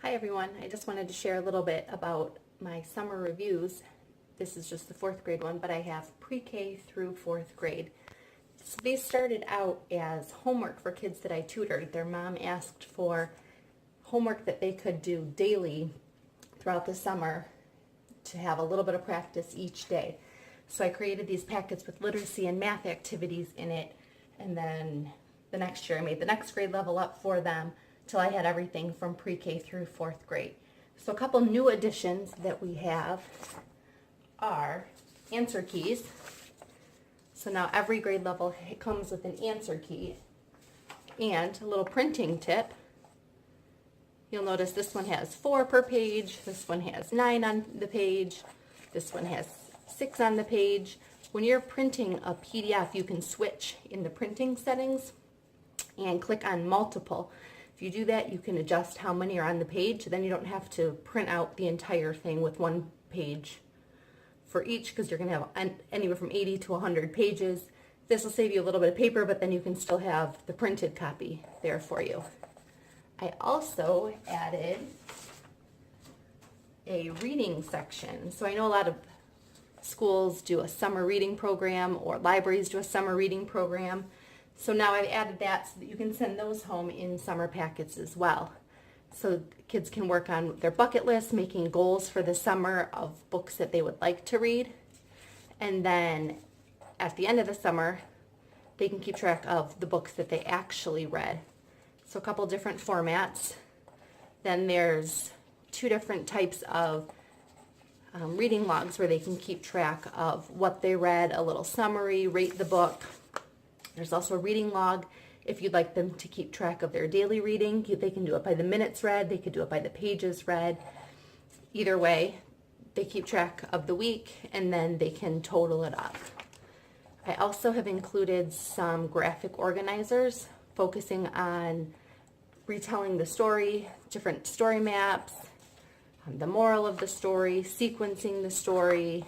Hi everyone, I just wanted to share a little bit about my summer reviews. This is just the fourth grade one, but I have pre-K through fourth grade. So these started out as homework for kids that I tutored. Their mom asked for homework that they could do daily throughout the summer to have a little bit of practice each day. So I created these packets with literacy and math activities in it, and then the next year I made the next grade level up for them till I had everything from pre-K through fourth grade. So a couple new additions that we have are answer keys. So now every grade level comes with an answer key and a little printing tip. You'll notice this one has 4 per page, this one has 9 on the page, this one has 6 on the page. When you're printing a PDF, you can switch in the printing settings and click on multiple. If you do that, you can adjust how many are on the page. Then you don't have to print out the entire thing with one page for each, because you're going to have anywhere from 80 to 100 pages. This will save you a little bit of paper, but then you can still have the printed copy there for you. I also added a reading section. So I know a lot of schools do a summer reading program, or libraries do a summer reading program. So now I've added that so that you can send those home in summer packets as well. So kids can work on their bucket list, making goals for the summer of books that they would like to read. And then at the end of the summer, they can keep track of the books that they actually read. So a couple different formats. Then there's 2 different types of reading logs where they can keep track of what they read, a little summary, rate the book. There's also a reading log if you'd like them to keep track of their daily reading. They can do it by the minutes read, they could do it by the pages read. Either way, they keep track of the week and then they can total it up. I also have included some graphic organizers focusing on retelling the story, different story maps, the moral of the story, sequencing the story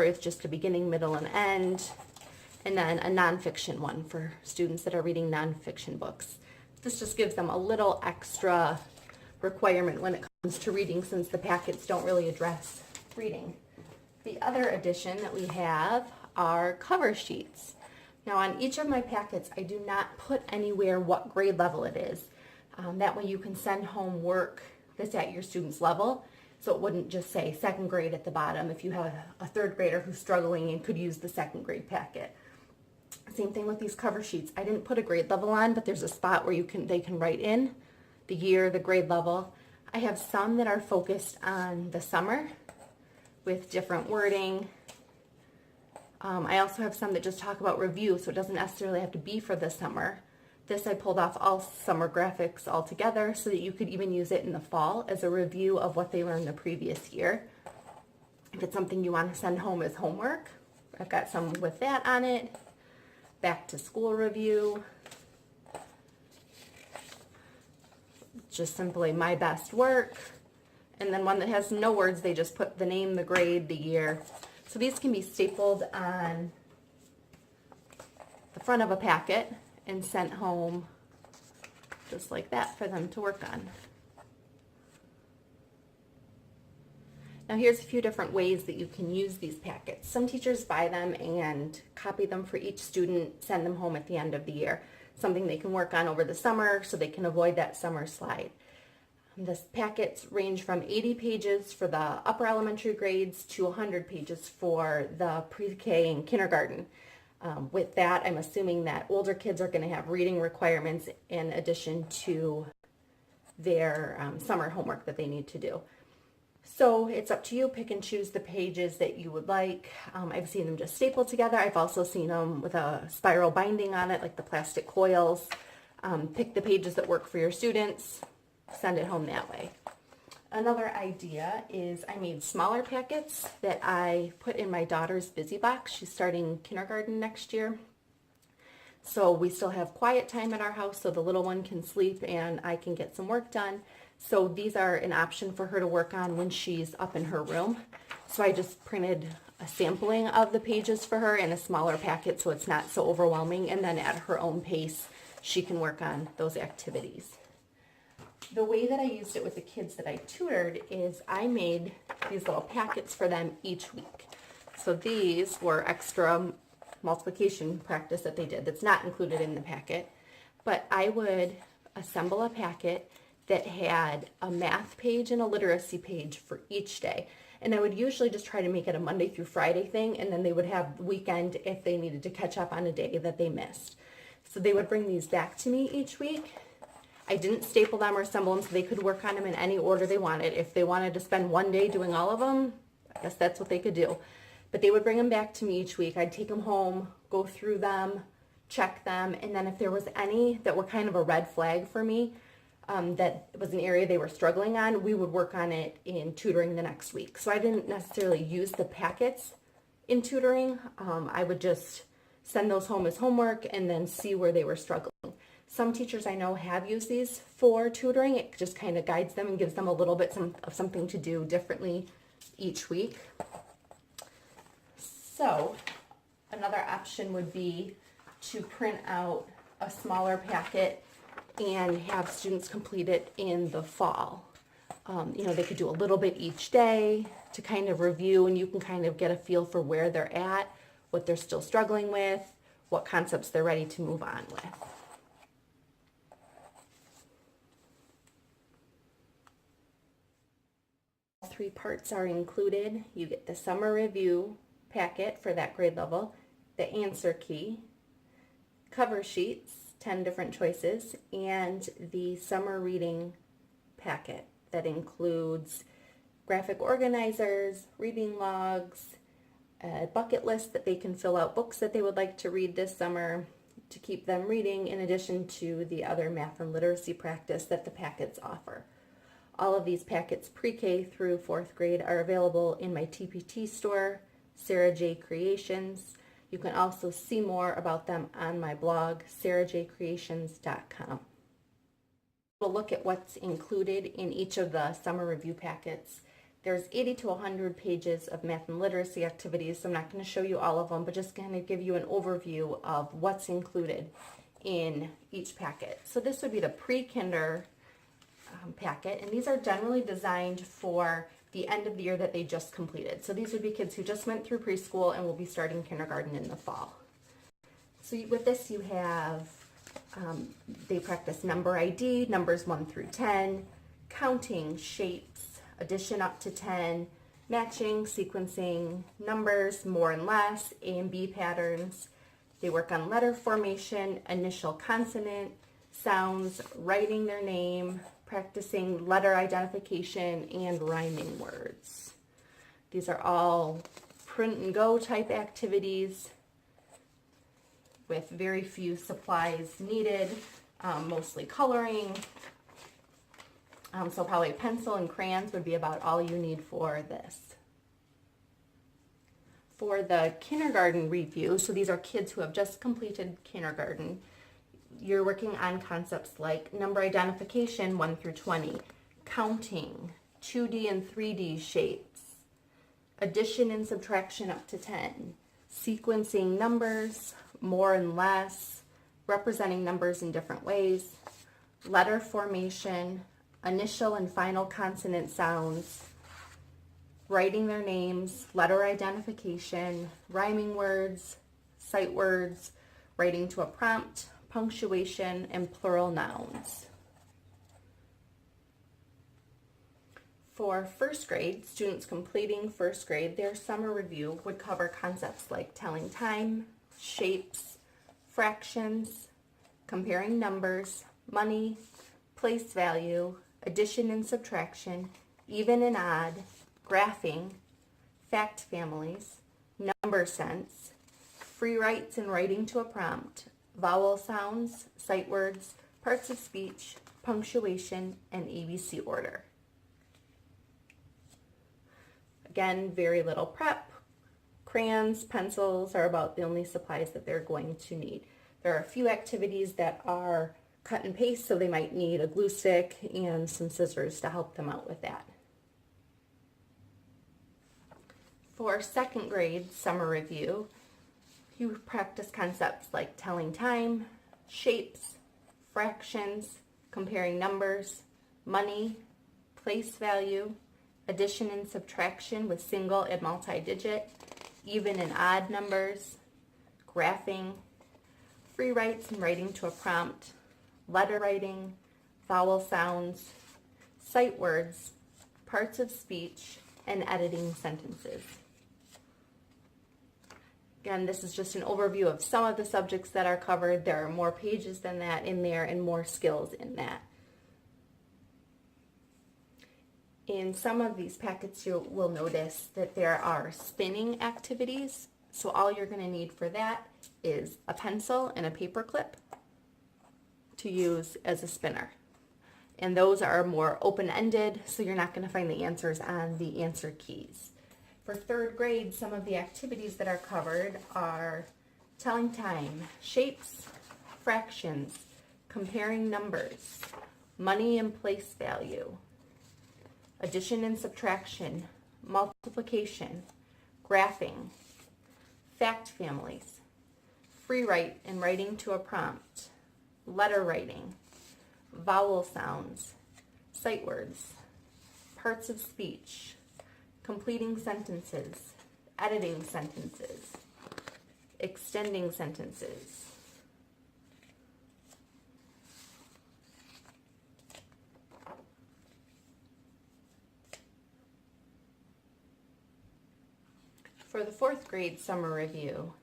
with just a beginning, middle, and end, and then a nonfiction one for students that are reading nonfiction books. This just gives them a little extra requirement when it comes to reading, since the packets don't really address reading. The other addition that we have are cover sheets. Now on each of my packets, I do not put anywhere what grade level it is. That way you can send home work that's at your student's level. So it wouldn't just say second grade at the bottom if you have a third grader who's struggling and could use the second grade packet. Same thing with these cover sheets. I didn't put a grade level on, but there's a spot where they can write in the year, the grade level. I have some that are focused on the summer with different wording. I also have some that just talk about review, so it doesn't necessarily have to be for the summer. This I pulled off all summer graphics all together so that you could even use it in the fall as a review of what they learned the previous year. If it's something you want to send home as homework, I've got some with that on it. Back to school review. Just simply my best work. And then one that has no words, they just put the name, the grade, the year. So these can be stapled on the front of a packet and sent home just like that for them to work on. Now here's a few different ways that you can use these packets. Some teachers buy them and copy them for each student, send them home at the end of the year. Something they can work on over the summer so they can avoid that summer slide. The packets range from 80 pages for the upper elementary grades to 100 pages for the pre-K and kindergarten. With that, I'm assuming that older kids are going to have reading requirements in addition to their summer homework that they need to do. So it's up to you. Pick and choose the pages that you would like. I've seen them just stapled together. I've also seen them with a spiral binding on it, like the plastic coils. Pick the pages that work for your students. Send it home that way. Another idea is I made smaller packets that I put in my daughter's busy box. She's starting kindergarten next year. So we still have quiet time at our house so the little one can sleep and I can get some work done. So these are an option for her to work on when she's up in her room. So I just printed a sampling of the pages for her in a smaller packet so it's not so overwhelming, and then at her own pace she can work on those activities. The way that I used it with the kids that I tutored is I made these little packets for them each week. So these were extra multiplication practice that they did that's not included in the packet. But I would assemble a packet that had a math page and a literacy page for each day. And I would usually just try to make it a Monday through Friday thing, and then they would have the weekend if they needed to catch up on a day that they missed. So they would bring these back to me each week. I didn't staple them or assemble them, so they could work on them in any order they wanted. If they wanted to spend one day doing all of them, I guess that's what they could do. But they would bring them back to me each week. I'd take them home, go through them, check them, and then if there was any that were kind of a red flag for me, that was an area they were struggling on, we would work on it in tutoring the next week. So I didn't necessarily use the packets in tutoring. I would just send those home as homework and then see where they were struggling. Some teachers I know have used these for tutoring. It just kind of guides them and gives them a little bit of something to do differently each week. So another option would be to print out a smaller packet and have students complete it in the fall. They could do a little bit each day to kind of review, and you can kind of get a feel for where they're at, what they're still struggling with, what concepts they're ready to move on with. All three parts are included. You get the summer review packet for that grade level, the answer key, cover sheets, 10 different choices, and the summer reading packet that includes graphic organizers, reading logs, a bucket list that they can fill out books that they would like to read this summer to keep them reading, in addition to the other math and literacy practice that the packets offer. All of these packets pre-K through 4th grade are available in my TPT store, Sara J Creations. You can also see more about them on my blog, sarajcreations.com. We'll look at what's included in each of the summer review packets. There's 80 to 100 pages of math and literacy activities, so I'm not going to show you all of them, but just kind of give you an overview of what's included in each packet. So this would be the pre-kinder packet, and these are generally designed for the end of the year that they just completed. So these would be kids who just went through preschool and will be starting kindergarten in the fall. So with this you have, they practice number ID, numbers 1 through 10, counting, shapes, addition up to 10, matching, sequencing, numbers, more and less, A and B patterns. They work on letter formation, initial consonant, sounds, writing their name, practicing letter identification, and rhyming words. These are all print and go type activities with very few supplies needed, mostly coloring. So probably a pencil and crayons would be about all you need for this. For the kindergarten review, so these are kids who have just completed kindergarten, you're working on concepts like number identification 1 through 20, counting, 2D and 3D shapes, addition and subtraction up to 10, sequencing numbers, more and less, representing numbers in different ways, letter formation, initial and final consonant sounds, writing their names, letter identification, rhyming words, sight words, writing to a prompt, punctuation, and plural nouns. For 1st grade, students completing 1st grade, their summer review would cover concepts like telling time, shapes, fractions, comparing numbers, money, place value, addition and subtraction, even and odd, graphing, fact families, number sense, free writes and writing to a prompt, vowel sounds, sight words, parts of speech, punctuation, and ABC order. Again, very little prep. Crayons, pencils are about the only supplies that they're going to need. There are a few activities that are cut and paste, so they might need a glue stick and some scissors to help them out with that. For 2nd grade summer review, you practice concepts like telling time, shapes, fractions, comparing numbers, money, place value, addition and subtraction with single and multi-digit, even and odd numbers, graphing, free writes and writing to a prompt, letter writing, vowel sounds, sight words, parts of speech, and editing sentences. Again, this is just an overview of some of the subjects that are covered. There are more pages than that in there and more skills in that. In some of these packets, you will notice that there are spinning activities. So all you're going to need for that is a pencil and a paper clip to use as a spinner. And those are more open-ended, so you're not going to find the answers on the answer keys. For third grade, some of the activities that are covered are telling time, shapes, fractions, comparing numbers, money and place value, addition and subtraction, multiplication, graphing, fact families, free write and writing to a prompt, letter writing, vowel sounds, sight words, parts of speech, completing sentences, editing sentences, extending sentences. For the fourth grade summer review,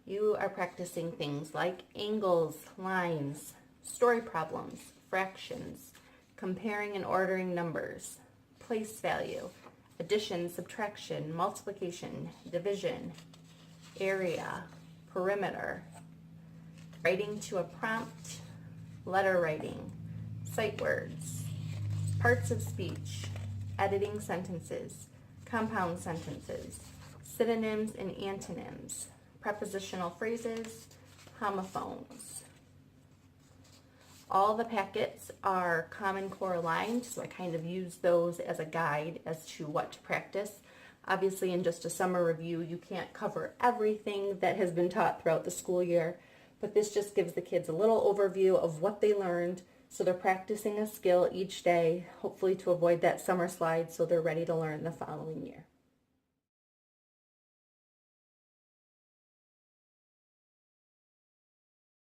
you are practicing things like angles, lines, story problems, fractions, comparing and ordering numbers, place value, addition, subtraction, multiplication, division, area, perimeter, writing to a prompt, letter writing, sight words, parts of speech, editing sentences, compound sentences, synonyms and antonyms, prepositional phrases, homophones. All the packets are Common Core aligned, so I kind of use those as a guide as to what to practice. Obviously, in just a summer review, you can't cover everything that has been taught throughout the school year, but this just gives the kids a little overview of what they learned, so they're practicing a skill each day, hopefully to avoid that summer slide so they're ready to learn the following year.